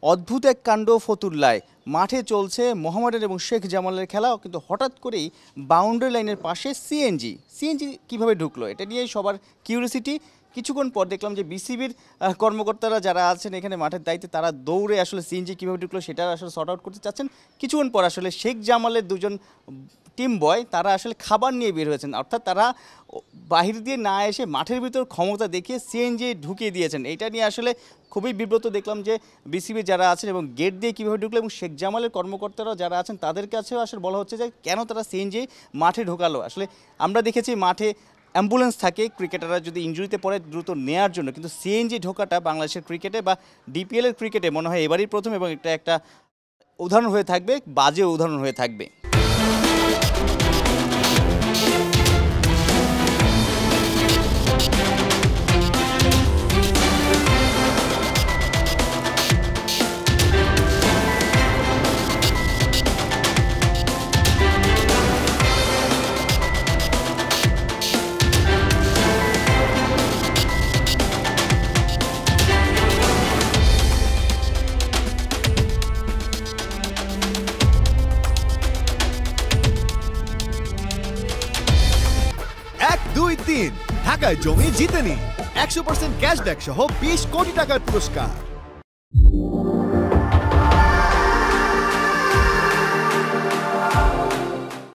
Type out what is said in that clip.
অদ্ভুত এক কাণ্ড ফতুল্লায় মাঠে চলছে মোহামেডান এবং শেখ জামালের খেলা, কিন্তু হঠাৎ করেই বাউন্ডারি লাইনের পাশে সিএনজি কিভাবে ঢুকলো এটা নিয়ে সবার কিউরিওসিটি। কিছুক্ষণ পর দেখলাম যে বিসিবির কর্মকর্তারা যারা আছেন এখানে মাঠের দায়িত্বে, তারা দৌড়ে আসলে সিএনজি কীভাবে ঢুকলো সেটা আসলে সর্ট আউট করতে চাচ্ছেন। কিছুক্ষণ পর আসলে শেখ জামালের দুজন টিম বয় তারা আসলে খাবার নিয়ে বের হয়েছেন, অর্থাৎ তারা বাহির দিয়ে না এসে মাঠের ভিতর ক্ষমতা দেখিয়ে সিএনজি ঢুকিয়ে দিয়েছেন। এটা নিয়ে আসলে খুবই বিব্রত দেখলাম যে বিসিবি যারা আছেন এবং গেট দিয়ে কীভাবে ঢুকলো, এবং শেখ জামালের কর্মকর্তারা যারা আছেন তাদের কাছেও আসলে বলা হচ্ছে যে কেন তারা সিএনজি মাঠে ঢোকালো। আসলে আমরা দেখেছি মাঠে অ্যাম্বুলেন্স থাকে ক্রিকেটাররা যদি ইনজুরিতে পড়ে দ্রুত নেওয়ার জন্য, কিন্তু সিএনজি ঢোকাটা বাংলাদেশের ক্রিকেটে বা ডিপিএলের ক্রিকেটে মনে হয় এবারই প্রথম, এবং এটা একটা উদাহরণ হয়ে থাকবে, বাজে উদাহরণ হয়ে থাকবে। ঢাকায় জমি জিতে নিন 100% ক্যাশব্যাক সহ 20 কোটি টাকার পুরস্কার।